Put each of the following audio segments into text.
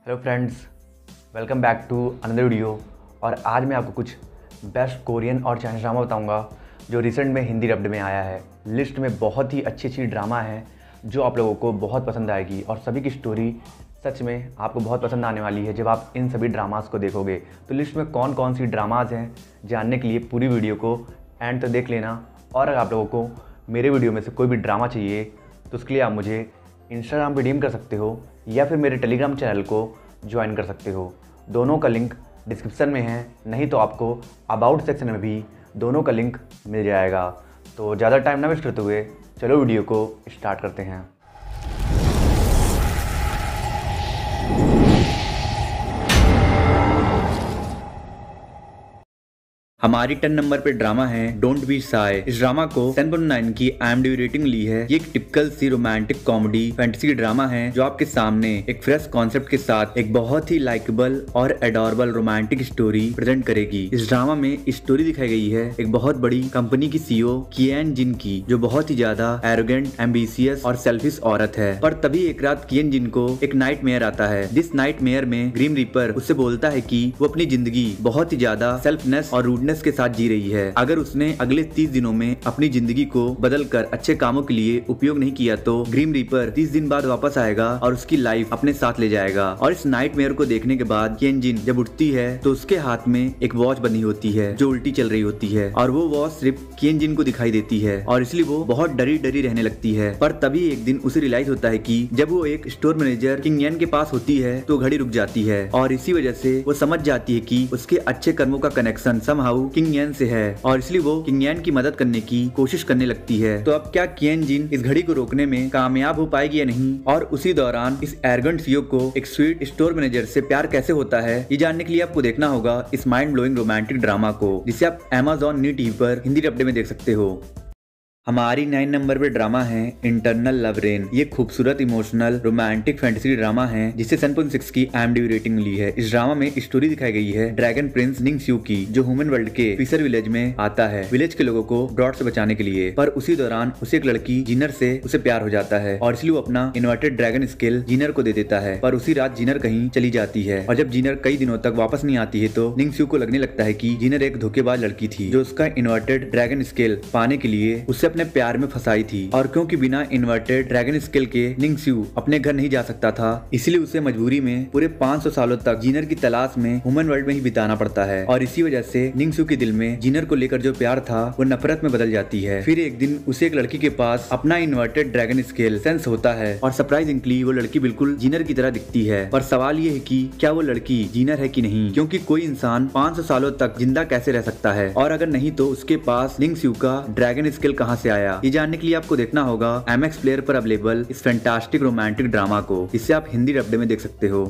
Hello friends, welcome back to another video. और आज मैं आपको कुछ बेस्ट कोरियन और चाइनीज़ ड्रामा बताऊंगा जो रिसेंट में हिंदी डब्ड में आया है। लिस्ट में बहुत ही अच्छी अच्छी ड्रामा है जो आप लोगों को बहुत पसंद आएगी और सभी की स्टोरी सच में आपको बहुत पसंद आने वाली है जब आप इन सभी ड्रामास को देखोगे। तो लिस्ट में कौन कौन सी ड्रामाज हैं जानने के लिए पूरी वीडियो को एंड तक देख लेना। और अगर आप लोगों को मेरे वीडियो में से कोई भी ड्रामा चाहिए तो उसके लिए आप मुझे इंस्टाग्राम पे डीएम कर सकते हो या फिर मेरे टेलीग्राम चैनल को ज्वाइन कर सकते हो। दोनों का लिंक डिस्क्रिप्शन में है, नहीं तो आपको अबाउट सेक्शन में भी दोनों का लिंक मिल जाएगा। तो ज़्यादा टाइम ना वेस्ट करते हुए चलो वीडियो को स्टार्ट करते हैं। हमारी 10 नंबर पे ड्रामा है डोंट बी शाय। इस ड्रामा को 7.9 की IMDb रेटिंग ली है। ये एक टिपिकल सी रोमांटिक कॉमेडी फैंटेसी ड्रामा है जो आपके सामने एक फ्रेश कॉन्सेप्ट के साथ एक बहुत ही लाइकेबल और एडोरेबल रोमांटिक स्टोरी प्रेजेंट करेगी। इस ड्रामा में स्टोरी दिखाई गई है एक बहुत बड़ी कंपनी की CEO किएन जिन की, जो बहुत ही ज्यादा एरोगेंट, एम्बिशियस और सेल्फिश औरत है। पर तभी एक रात किएन जिन को एक नाइट मेयर आता है। जिस नाइट मेयर में ग्रीम रीपर उससे बोलता है कि वो अपनी जिंदगी बहुत ही ज्यादा सेल्फनेस और रूडनेस के साथ जी रही है। अगर उसने अगले 30 दिनों में अपनी जिंदगी को बदलकर अच्छे कामों के लिए उपयोग नहीं किया तो ग्रीम रीपर 30 दिन बाद वापस आएगा और उसकी लाइफ अपने साथ ले जाएगा। और इस नाइटमेयर को देखने के बाद किएन जिन जब उठती है तो उसके हाथ में एक वॉच बंधी होती है जो उल्टी चल रही होती है और वो वॉच सिर्फ किएन जिन को दिखाई देती है और इसलिए वो बहुत डरी डरी रहने लगती है। पर तभी एक दिन उसे रियलाइज होता है कि जब वो एक स्टोर मैनेजर किंग येन के पास होती है तो घड़ी रुक जाती है और इसी वजह से वो समझ जाती है कि उसके अच्छे कर्मों का कनेक्शन समहाउ किंग येन से है और इसलिए वो किंग येन की मदद करने की कोशिश करने लगती है। तो अब क्या किएन जिन इस घड़ी को रोकने में कामयाब हो पाएगी या नहीं, और उसी दौरान इस एरोगेंट CEO को एक स्वीट स्टोर मैनेजर से प्यार कैसे होता है, ये जानने के लिए आपको देखना होगा इस माइंड ब्लोइंग रोमांटिक ड्रामा को, जिसे आप Amazon न्यू टीवी पर हिंदी डब्बे में देख सकते हो। हमारी 9 नंबर पे ड्रामा है इंटरनल लव रेन। ये खूबसूरत इमोशनल रोमांटिक फैंटेसी ड्रामा है जिसे 7.6 की IMDb रेटिंग ली है। इस ड्रामा में स्टोरी दिखाई गई है ड्रैगन प्रिंस निंग स्यू की, जो ह्यूमन वर्ल्ड के फिशर विलेज में आता है विलेज के लोगों को ड्रॉट से बचाने के लिए। पर उसी दौरान उसे एक लड़की जीनर से उसे प्यार हो जाता है और इसलिए वो अपना इन्वर्टेड ड्रैगन स्किल जीनर को दे देता है। पर उसी रात जीनर कहीं चली जाती है और जब जीनर कई दिनों तक वापस नहीं आती है तो निंग स्यू को लगने लगता है कि जीनर एक धोखेबाज लड़की थी जो उसका इन्वर्टेड ड्रैगन स्किल पाने के लिए उसे अपने प्यार में फंसाई थी। और क्योंकि बिना इन्वर्टेड ड्रैगन स्किल के निंग स्यू अपने घर नहीं जा सकता था, इसलिए उसे मजबूरी में पूरे 500 सालों तक जीनर की तलाश में ह्यूमन वर्ल्ड में ही बिताना पड़ता है। और इसी वजह से निंग स्यू के दिल में जीनर को लेकर जो प्यार था वो नफरत में बदल जाती है। फिर एक दिन उसे एक लड़की के पास अपना इन्वर्टेड ड्रैगन स्किल सेंस होता है और सरप्राइजिंगली वो लड़की बिल्कुल जीनर की तरह दिखती है। पर सवाल ये है कि क्या वो लड़की जीनर है कि नहीं, क्योंकि कोई इंसान 500 सालों तक जिंदा कैसे रह सकता है, और अगर नहीं तो उसके पास निंग स्यू का ड्रैगन स्किल कहां से आया। ये जानने के लिए आपको देखना होगा MX प्लेयर पर अवेलेबल इस फैंटास्टिक रोमांटिक ड्रामा को, जिसे आप हिंदी डब्बे में देख सकते हो।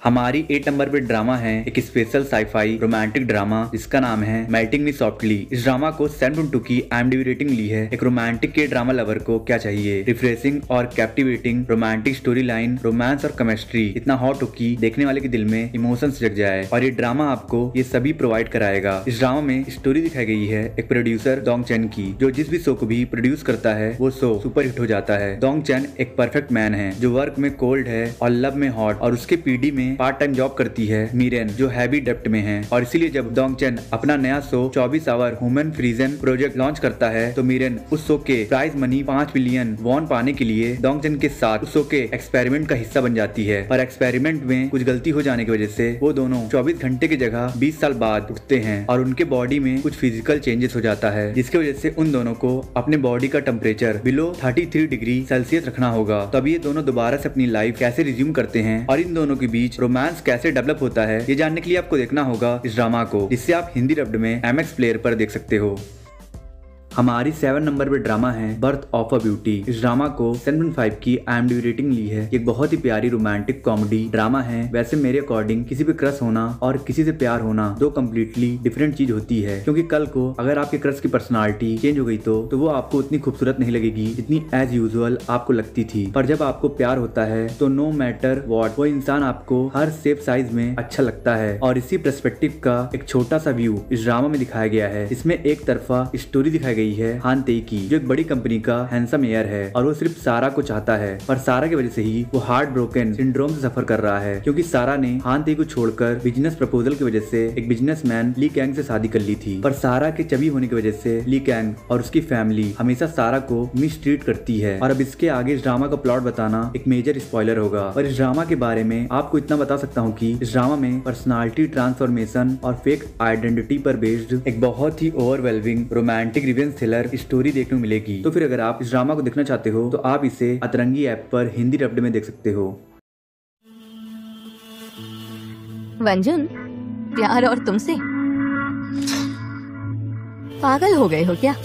हमारी 8 नंबर पे ड्रामा है एक स्पेशल साईफाई रोमांटिक ड्रामा जिसका नाम है मेल्टिंग मी सॉफ्टली। इस ड्रामा को 7.2 की IMDb रेटिंग ली है। एक रोमांटिक के ड्रामा लवर को क्या चाहिए, रिफ्रेशिंग और captivating romantic story line, romance और केमिस्ट्री इतना हॉट हो कि देखने वाले के दिल में इमोशंस जग जाए, और ये ड्रामा आपको ये सभी प्रोवाइड कराएगा। इस ड्रामा में स्टोरी दिखाई गई है एक प्रोड्यूसर डोंग चैन की, जो जिस भी शो को भी प्रोड्यूस करता है वो शो सुपर हिट हो जाता है। डोंग चैन एक परफेक्ट मैन है जो वर्क में कोल्ड है और लव में हॉट, और उसके PD में पार्ट टाइम जॉब करती है मीरेन, जो हैवी डेप्ट में है। और इसीलिए जब डोंग चैन अपना नया show 24 hour human frozen project launch करता है तो मीरेन उस शो के प्राइज मनी 5 बिलियन वॉन पाने के लिए डोंग चैन के साथ उस शो के एक्सपेरिमेंट का हिस्सा बन जाती है। पर एक्सपेरिमेंट में कुछ गलती हो जाने की वजह से वो दोनों 24 घंटे की जगह 20 साल बाद उठते हैं और उनके बॉडी में कुछ फिजिकल चेंजेस हो जाता है, जिसकी वजह से उन दोनों को अपने बॉडी का टेम्परेचर बिलो 33 डिग्री सेल्सियस रखना होगा। तब ये दोनों दोबारा से अपनी लाइफ कैसे रिज्यूम करते हैं और इन दोनों के बीच रोमांस कैसे डेवलप होता है, ये जानने के लिए आपको देखना होगा इस ड्रामा को, जिससे आप हिंदी डब्ड में MX प्लेयर पर देख सकते हो। हमारी 7 नंबर पे ड्रामा है बर्थ ऑफ अ ब्यूटी। इस ड्रामा को 7.5 की IMDb रेटिंग ली है। एक बहुत ही प्यारी रोमांटिक कॉमेडी ड्रामा है। वैसे मेरे अकॉर्डिंग किसी पे क्रश होना और किसी से प्यार होना दो कम्प्लीटली डिफरेंट चीज होती है, क्योंकि कल को अगर आपके क्रश की पर्सनालिटी चेंज हो गई तो वो आपको उतनी खूबसूरत नहीं लगेगी जितनी एज यूजुअल आपको लगती थी। पर जब आपको प्यार होता है तो नो मैटर व्हाट वो इंसान आपको हर शेप साइज में अच्छा लगता है। और इसी पर्सपेक्टिव का एक छोटा सा व्यू इस ड्रामा में दिखाया गया है। इसमें एक तरफा स्टोरी दिखाई गई गई है हान ते की, जो एक बड़ी कंपनी का हैंडसम एयर है और वो सिर्फ सारा को चाहता है, पर सारा की वजह से ही वो हार्ट ब्रोकन सिंड्रोम से सफर कर रहा है, क्योंकि सारा ने हान ते को छोड़कर बिजनेस प्रपोजल की वजह से एक बिजनेसमैन ली कैंग से शादी कर ली थी। पर सारा के चबी होने की वजह से ली कैंग और उसकी फैमिली हमेशा सारा को मिसट्रीट करती है। और अब इसके आगे इस ड्रामा का प्लॉट बताना एक मेजर स्पॉइलर होगा, और इस ड्रामा के बारे में आपको इतना बता सकता हूँ कि इस ड्रामा में पर्सनालिटी ट्रांसफॉर्मेशन और फेक आइडेंटिटी पर बेस्ड एक बहुत ही overwhelming romantic revenge thriller story देखने को मिलेगी। तो फिर अगर आप इस ड्रामा को देखना चाहते हो तो आप इसे अतरंगी ऐप पर हिंदी डब्ड में देख सकते हो। वंजुन, प्यार और तुमसे पागल हो गए हो क्या?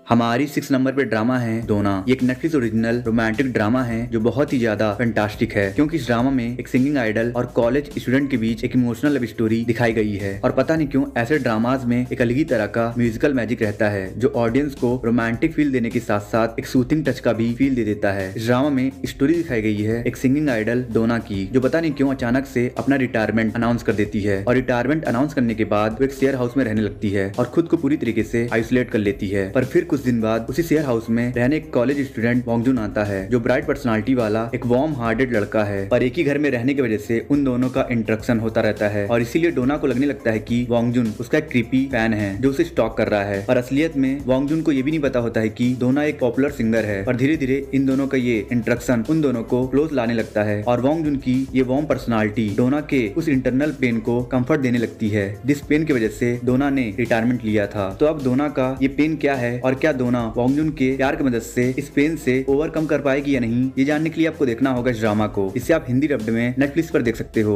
हमारी 6 नंबर पे ड्रामा है डोना। ये एक नेटफ्लिक्स ओरिजिनल रोमांटिक ड्रामा है जो बहुत ही ज्यादा फैंटास्टिक है, क्योंकि इस ड्रामा में एक सिंगिंग आइडल और कॉलेज स्टूडेंट के बीच एक इमोशनल लव स्टोरी दिखाई गई है। और पता नहीं क्यों ऐसे ड्रामाज में एक अलग ही तरह का म्यूजिकल मैजिक रहता है जो ऑडियंस को रोमांटिक फील देने के साथ साथ एक सूथिंग टच का भी फील दे देता है। इस ड्रामा में स्टोरी दिखाई गई है एक सिंगिंग आइडल डोना की, जो पता नहीं क्यों अचानक से अपना रिटायरमेंट अनाउंस कर देती है, और रिटायरमेंट अनाउंस करने के बाद वो एक शेयर हाउस में रहने लगती है और खुद को पूरी तरीके से आइसोलेट कर लेती है। पर फिर कुछ दिन बाद उसी शेयर हाउस में रहने एक कॉलेज स्टूडेंट वोंगजुन आता है, जो ब्राइट पर्सनालिटी वाला एक वार्म हार्टेड लड़का है। पर एक ही घर में रहने की वजह से उन दोनों का इंटरेक्शन होता रहता है, और इसीलिए डोना को लगने लगता है कि वोंगजुन उसका एक क्रीपी फैन है जो उसे स्टॉक कर रहा है। और असलियत में वोंगजुन को ये भी नहीं पता होता है कि डोना एक पॉपुलर सिंगर है। और धीरे धीरे इन दोनों का ये इंटरेक्शन उन दोनों को क्लोज लाने लगता है, और वोंगजुन की ये वार्म पर्सनालिटी डोना के उस इंटरनल पेन को कंफर्ट देने लगती है, जिस पेन की वजह से डोना ने रिटायरमेंट लिया था। तो अब डोना का ये पेन क्या है और क्या डोना वोंगजुन के प्यार की मदद से इस पेन से ओवरकम कर पाएगी या नहीं, ये जानने के लिए आपको देखना होगा इस ड्रामा को। इसे आप हिंदी डब्ड में नेटफ्लिक्स पर देख सकते हो।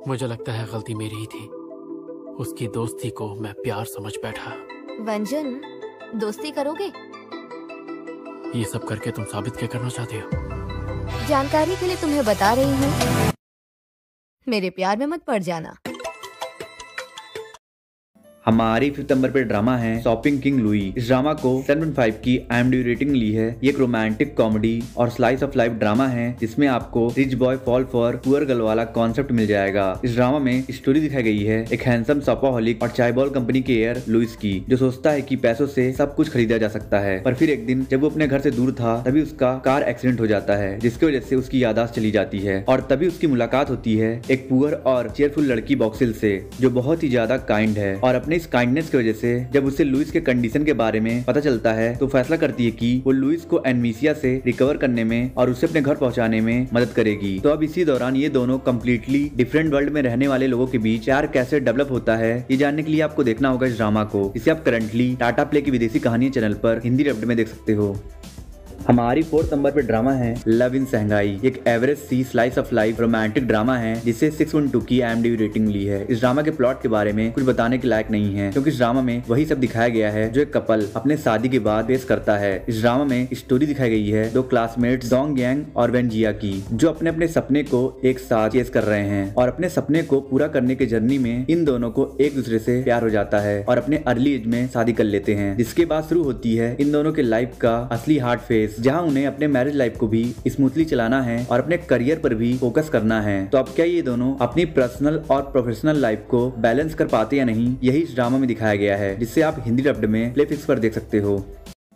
मुझे लगता है गलती मेरी ही थी, उसकी दोस्ती को मैं प्यार समझ बैठा। वंजुन, दोस्ती करोगे? ये सब करके तुम साबित क्या करना चाहते हो? जानकारी के लिए तुम्हें बता रही हूँ, मेरे प्यार में मत पड़ जाना। हमारी 5 नंबर पे ड्रामा है शॉपिंग किंग लुई। इस ड्रामा को 7.5 की IMDb रेटिंग ली है। ये एक रोमांटिक कॉमेडी और स्लाइस ऑफ लाइफ ड्रामा है जिसमें आपको rich boy fall for poor girl वाला कॉन्सेप्ट मिल जाएगा। इस ड्रामा में स्टोरी दिखाई गई है एक हैंडसम शॉपaholic और चायबॉल कंपनी के एयर लुइस की, जो सोचता है कि पैसों से सब कुछ खरीदा जा सकता है। पर फिर एक दिन जब वो अपने घर से दूर था तभी उसका कार एक्सीडेंट हो जाता है, जिसकी वजह से उसकी याददाश्त चली जाती है। और तभी उसकी मुलाकात होती है एक पुअर और चेयरफुल लड़की बॉक्सिल से, जो बहुत ही ज्यादा काइंड है। और अपने इस काइंडनेस की वजह से जब उसे लुइस के कंडीशन के बारे में पता चलता है तो फैसला करती है कि वो लुइस को एनमीसिया से रिकवर करने में और उसे अपने घर पहुंचाने में मदद करेगी। तो अब इसी दौरान ये दोनों कम्प्लीटली डिफरेंट वर्ल्ड में रहने वाले लोगों के बीच प्यार कैसे डेवलप होता है, ये जानने के लिए आपको देखना होगा इस ड्रामा को। इसे आप करंटली टाटा प्ले की विदेशी कहानी चैनल पर हिंदी डब्ड में देख सकते हो। हमारी 4th नंबर पे ड्रामा है लव इन शंघाई। एक एवरेज सी slice of life romantic drama है जिसे 6.2 की IMDb रेटिंग ली है। इस ड्रामा के प्लॉट के बारे में कुछ बताने के लायक नहीं है, क्योंकि इस ड्रामा में वही सब दिखाया गया है जो एक कपल अपने शादी के बाद फेस करता है। इस ड्रामा में स्टोरी दिखाई गई है 2 क्लासमेट्स डोंग यांग और वेन जिया की, जो अपने अपने सपने को एक साथ चेस कर रहे हैं, और अपने सपने को पूरा करने के जर्नी में इन दोनों को एक दूसरे से प्यार हो जाता है और अपने अर्ली एज में शादी कर लेते हैं। जिसके बाद शुरू होती है इन दोनों के लाइफ का असली हार्ड फेस, जहाँ उन्हें अपने मैरिज लाइफ को भी स्मूथली चलाना है और अपने करियर पर भी फोकस करना है। तो अब क्या ये दोनों अपनी पर्सनल और प्रोफेशनल लाइफ को बैलेंस कर पाते या नहीं, यही इस ड्रामा में दिखाया गया है, जिससे आप हिंदी डब्ड में प्लेफिक्स पर देख सकते हो।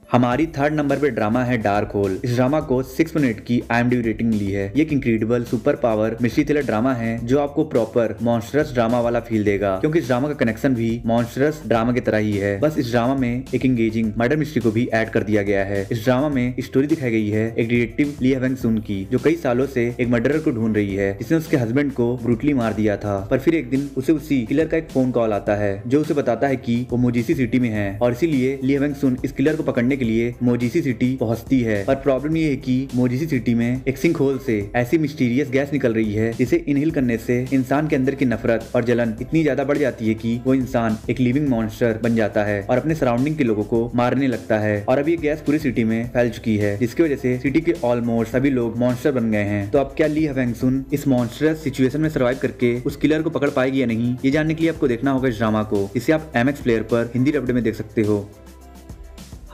हमारी 3rd नंबर पे ड्रामा है डार्क होल। इस ड्रामा को 6.8 की IMDb रेटिंग ली है। ये एक incredible super power mystery thriller drama है जो आपको प्रॉपर मॉन्स्टरस ड्रामा वाला फील देगा, क्योंकि इस ड्रामा का कनेक्शन भी मॉन्स्टरस ड्रामा की तरह ही है। बस इस ड्रामा में एक एंगेजिंग मर्डर मिस्ट्री को भी ऐड कर दिया गया है। इस ड्रामा में स्टोरी दिखाई गई है एक डिटेक्टिव ली हेवेंग सुन की, जो कई सालों से एक मर्डरर को ढूंढ रही है जिसने उसके हस्बैंड को ब्रूटली मार दिया था। पर फिर एक दिन उसे उसी किलर का एक फोन कॉल आता है जो उसे बताता है कि वो मोजीसी सिटी में है, और इसीलिए ली हेवेंग सुन इस किलर को पकड़ने के लिए मोजीसी सिटी पहुंचती है। पर प्रॉब्लम ये है कि मोजीसी सिटी में एक सिंक होल से ऐसी मिस्टीरियस गैस निकल रही है जिसे इनहेल करने से इंसान के अंदर की नफरत और जलन इतनी ज्यादा बढ़ जाती है कि वो इंसान एक लिविंग मॉन्स्टर बन जाता है और अपने सराउंडिंग के लोगों को मारने लगता है। और अब ये गैस पूरी सिटी में फैल चुकी है, जिसकी वजह से सिटी के ऑलमोस्ट सभी लोग मॉन्स्टर बन गए हैं। तो अब क्या ली हेवेंग सुन इस मॉन्स्टरस सिचुएशन में सर्वाइव करके उस किलर को पकड़ पाएगी या नहीं, ये जानने के लिए आपको देखना होगा इस ड्रामा को। इसे आप MX प्लेयर पर हिंदी डब्ड में देख सकते हो।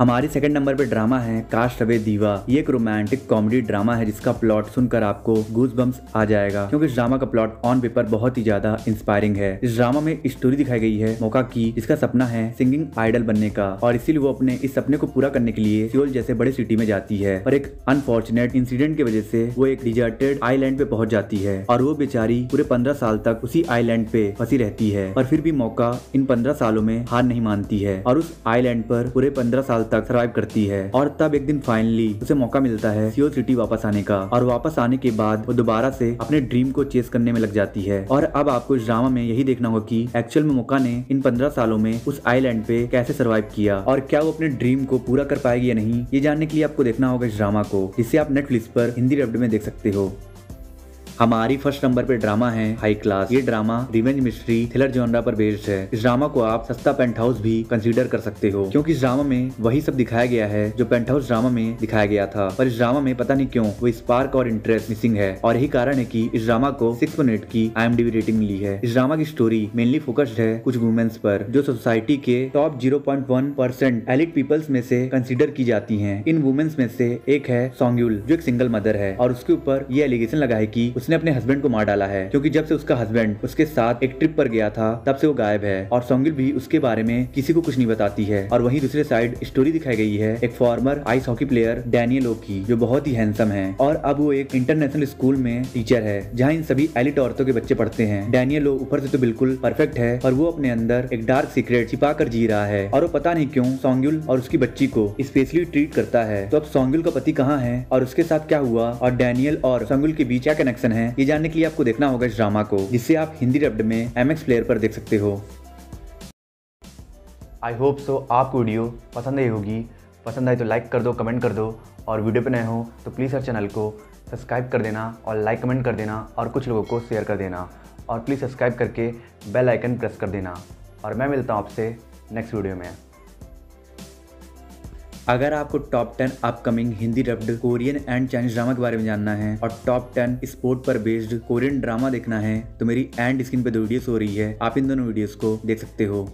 हमारे सेकंड नंबर पे ड्रामा है कास्ट अवे दीवा। ये एक रोमांटिक कॉमेडी ड्रामा है जिसका प्लॉट सुनकर आपको गूज बम्स आ जाएगा, क्योंकि इस ड्रामा का प्लॉट ऑन पेपर बहुत ही ज्यादा इंस्पायरिंग है। इस ड्रामा में स्टोरी दिखाई गई है मौका की, जिसका सपना है सिंगिंग आइडल बनने का, और इसीलिए वो अपने इस सपने को पूरा करने के लिए सियोल जैसे बड़े सिटी में जाती है। पर एक अनफॉर्चुनेट इंसिडेंट की वजह से वो एक डिजर्टेड आइलैंड पे पहुंच जाती है, और वो बेचारी पूरे 15 साल तक उसी आइलैंड पे फंसी रहती है। पर फिर भी मौका इन 15 सालों में हार नहीं मानती है और उस आइलैंड पर पूरे 15 साल तक सर्वाइव करती है। और तब एक दिन फाइनली उसे मौका मिलता है सियोल सिटी वापस आने का, और वापस आने के बाद वो दोबारा से अपने ड्रीम को चेस करने में लग जाती है। और अब आपको इस ड्रामा में यही देखना होगा कि एक्चुअल में मौका ने इन 15 सालों में उस आइलैंड पे कैसे सर्वाइव किया, और क्या वो अपने ड्रीम को पूरा कर पाएगी या नहीं, ये जानने के लिए आपको देखना होगा इस ड्रामा को, जिसे आप नेटफ्लिक्स पर हिंदी डब्ड में देख सकते हो। हमारी फर्स्ट नंबर पे ड्रामा है हाई क्लास। ये drama revenge mystery thriller genre पर बेस्ड है। इस ड्रामा को आप सस्ता पेंट हाउस भी कंसीडर कर सकते हो, क्योंकि इस ड्रामा में वही सब दिखाया गया है जो पेंट हाउस ड्रामा में दिखाया गया था। पर इस ड्रामा में पता नहीं क्यों वो स्पार्क और इंटरेस्ट मिसिंग है, और यही कारण है कि इस ड्रामा को 6.8 की IMDb रेटिंग मिली है। इस ड्रामा की स्टोरी मेनली फोकस्ड है कुछ वुमेन्स पर जो सोसाइटी के टॉप 0.1% एलिट पीपल्स में से कंसीडर की जाती है। इन वुमेन्स में से एक है सोंगयुल, जो एक सिंगल मदर है, और उसके ऊपर ये एलिगेशन लगा है कि उसने अपने हस्बैंड को मार डाला है, क्योंकि जब से उसका हस्बैंड उसके साथ एक ट्रिप पर गया था तब से वो गायब है, और सोंगयुल भी उसके बारे में किसी को कुछ नहीं बताती है। और वहीं दूसरे साइड स्टोरी दिखाई गई है एक former ice hockey player Daniel Oh की, जो बहुत ही हैंडसम है, और अब वो एक इंटरनेशनल स्कूल में टीचर है जहाँ इन सभी एलिट औरतों के बच्चे पढ़ते हैं। डैनियल ओ ऊपर से तो बिल्कुल परफेक्ट है, और वो अपने अंदर एक डार्क सीक्रेट छिपा कर जी रहा है, और वो पता नहीं क्यों सोंगयुल और उसकी बच्ची को स्पेशली ट्रीट करता है। तो अब सोंगयुल का पति कहाँ है और उसके साथ क्या हुआ, और डैनियल और सोंगयुल के बीच क्या कनेक्शन है, ये जानने के लिए आपको देखना होगा इस ड्रामा को, जिसे आप हिंदी डब्ड में MX प्लेयर पर देख सकते हो। आई होप सो आपको वीडियो पसंद आई होगी। पसंद आई तो लाइक कर दो, कमेंट कर दो, और वीडियो पे नए हो तो प्लीज़ हर चैनल को सब्सक्राइब कर देना, और लाइक कमेंट कर देना, और कुछ लोगों को शेयर कर देना, और प्लीज़ सब्सक्राइब करके बेल आइकन प्रेस कर देना। और मैं मिलता हूँ आपसे नेक्स्ट वीडियो में। अगर आपको top 10 upcoming Hindi dubbed Korean and Chinese drama के बारे में जानना है, और टॉप 10 स्पोर्ट पर बेस्ड कोरियन ड्रामा देखना है, तो मेरी एंड स्क्रीन पे 2 वीडियोस हो रही है, आप इन दोनों वीडियोस को देख सकते हो।